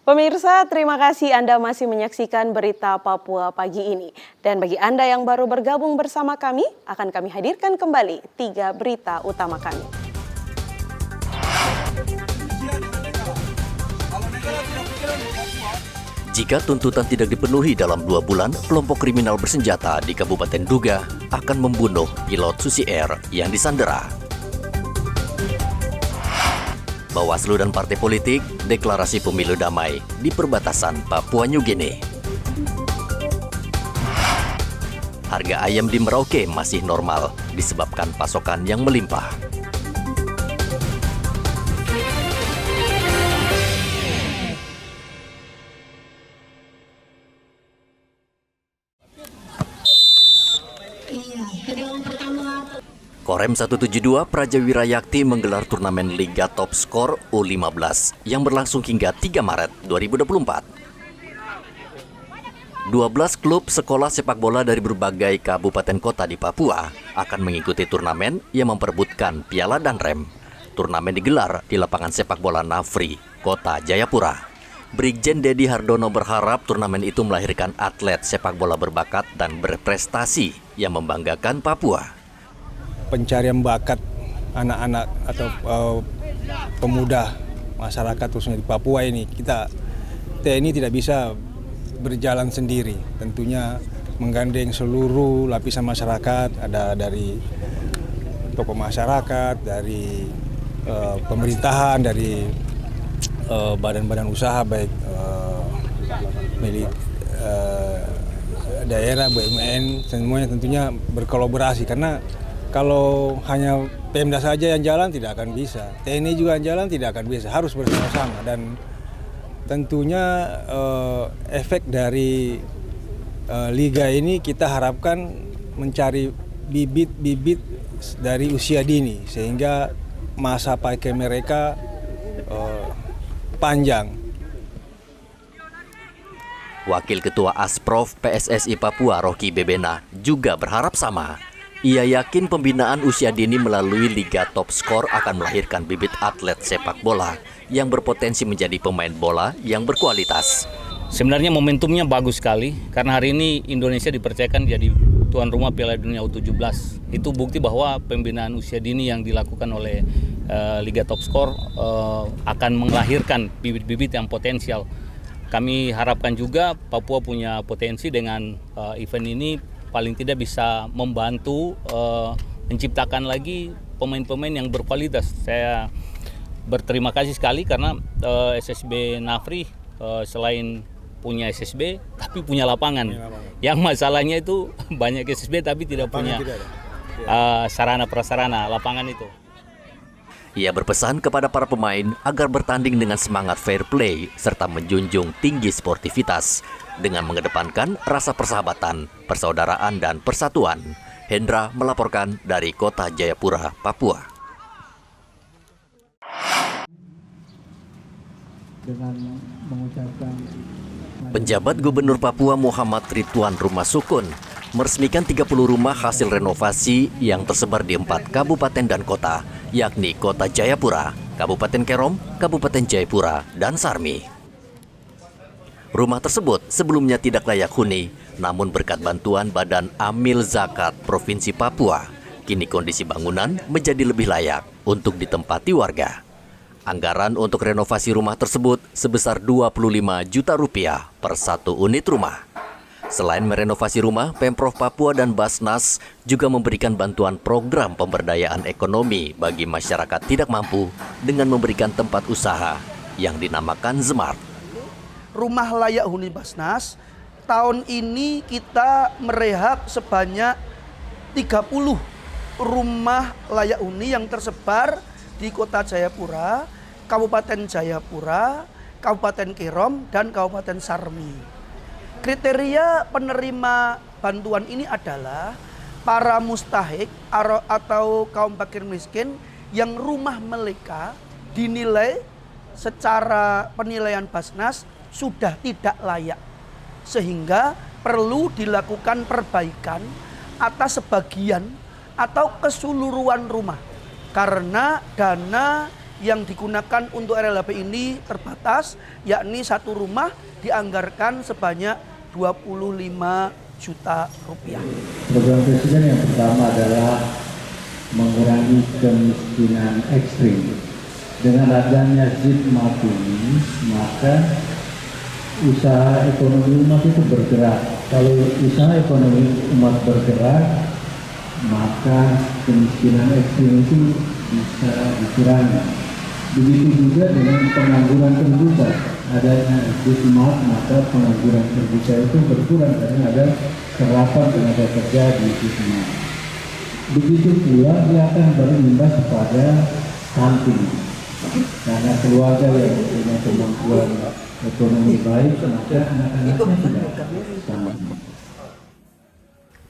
Pemirsa, terima kasih Anda masih menyaksikan berita Papua pagi ini. Dan bagi Anda yang baru bergabung bersama kami, akan kami hadirkan kembali 3 berita utama kami. Jika tuntutan tidak dipenuhi dalam 2 bulan, kelompok kriminal bersenjata di Kabupaten Duga akan membunuh pilot Susi Air yang disandera. Bawaslu dan partai politik deklarasi pemilu damai di perbatasan Papua New Guinea. Harga ayam di Merauke masih normal disebabkan pasokan yang melimpah. Korem 172 Prawira Yakti menggelar turnamen Liga Top Skor U15 yang berlangsung hingga 3 Maret 2024. 12 klub sekolah sepak bola dari berbagai kabupaten kota di Papua akan mengikuti turnamen yang memperebutkan piala dan rem. Turnamen digelar di lapangan sepak bola Nafri, Kota Jayapura. Brigjen Dedi Hardono berharap turnamen itu melahirkan atlet sepak bola berbakat dan berprestasi yang membanggakan Papua. Pencarian bakat anak-anak atau pemuda masyarakat khususnya di Papua ini, TNI tidak bisa berjalan sendiri. Tentunya menggandeng seluruh lapisan masyarakat, ada dari tokoh masyarakat, dari pemerintahan, dari badan-badan usaha baik milik daerah, BUMN, semuanya tentunya berkolaborasi karena kalau hanya Pemda saja yang jalan tidak akan bisa, TNI juga yang jalan tidak akan bisa, harus bersama-sama. Dan tentunya efek dari liga ini kita harapkan mencari bibit-bibit dari usia dini sehingga masa pakai mereka panjang. Wakil Ketua Asprof PSSI Papua Rocky Bebena juga berharap sama. Ia yakin pembinaan usia dini melalui Liga Top Skor akan melahirkan bibit atlet sepak bola yang berpotensi menjadi pemain bola yang berkualitas. Sebenarnya momentumnya bagus sekali karena hari ini Indonesia dipercayakan jadi tuan rumah Piala Dunia U17. Itu bukti bahwa pembinaan usia dini yang dilakukan oleh Liga Top Skor akan melahirkan bibit-bibit yang potensial. Kami harapkan juga Papua punya potensi dengan event ini paling tidak bisa membantu menciptakan lagi pemain-pemain yang berkualitas. Saya berterima kasih sekali karena SSB Nafri selain punya SSB tapi punya lapangan. Yang masalahnya itu banyak SSB tapi tidak punya sarana prasarana lapangan itu. Ia berpesan kepada para pemain agar bertanding dengan semangat fair play serta menjunjung tinggi sportivitas dengan mengedepankan rasa persahabatan, persaudaraan, dan persatuan. Hendra melaporkan dari Kota Jayapura, Papua. Penjabat Gubernur Papua Muhammad Ridwan Rumasukun meresmikan 30 rumah hasil renovasi yang tersebar di 4 kabupaten dan kota, yakni Kota Jayapura, Kabupaten Kerom, Kabupaten Jayapura, dan Sarmi. Rumah tersebut sebelumnya tidak layak huni, namun berkat bantuan Badan Amil Zakat Provinsi Papua, kini kondisi bangunan menjadi lebih layak untuk ditempati warga. Anggaran untuk renovasi rumah tersebut sebesar 25 juta rupiah per 1 unit rumah. Selain merenovasi rumah, Pemprov Papua dan Basnas juga memberikan bantuan program pemberdayaan ekonomi bagi masyarakat tidak mampu dengan memberikan tempat usaha yang dinamakan Smart. Rumah layak huni Basnas, tahun ini kita merehab sebanyak 30 rumah layak huni yang tersebar di Kota Jayapura, Kabupaten Jayapura, Kabupaten Kerom, dan Kabupaten Sarmi. Kriteria penerima bantuan ini adalah para mustahik atau kaum fakir miskin yang rumah mereka dinilai secara penilaian Basnas sudah tidak layak, sehingga perlu dilakukan perbaikan atas sebagian atau keseluruhan rumah karena dana yang digunakan untuk RLHP ini terbatas, yakni satu rumah dianggarkan sebanyak 25 juta rupiah. Program Presiden yang pertama adalah mengurangi kemiskinan ekstrim. Dengan adanya ZIPMAP ini, maka usaha ekonomi umat itu bergerak. Kalau usaha ekonomi umat bergerak, maka kemiskinan ekstrim itu bisa dikurangi. Begitu juga dengan pengangguran terbuka. Adanya ZIPMAP, maka pengangguran terbuka itu berkurang karena ada serapan tenaga kerja di ZIPMAP. Begitu pula dia akan berimbas pada stunting. Karena keluarga yang punya kemampuan ekonomi baik, maka anak-anaknya tidak sama.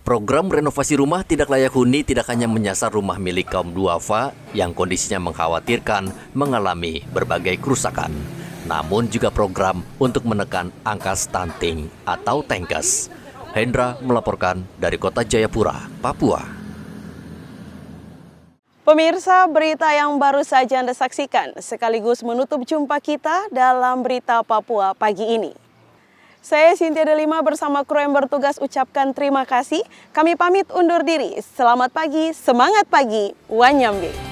Program renovasi rumah tidak layak huni tidak hanya menyasar rumah milik kaum duafa yang kondisinya mengkhawatirkan mengalami berbagai kerusakan, namun juga program untuk menekan angka stunting atau TENKES. Hendra melaporkan dari Kota Jayapura, Papua. Pemirsa, berita yang baru saja Anda saksikan sekaligus menutup jumpa kita dalam Berita Papua pagi ini. Saya Cynthia Delima bersama kru yang bertugas ucapkan terima kasih. Kami pamit undur diri. Selamat pagi, semangat pagi, Wanyambe.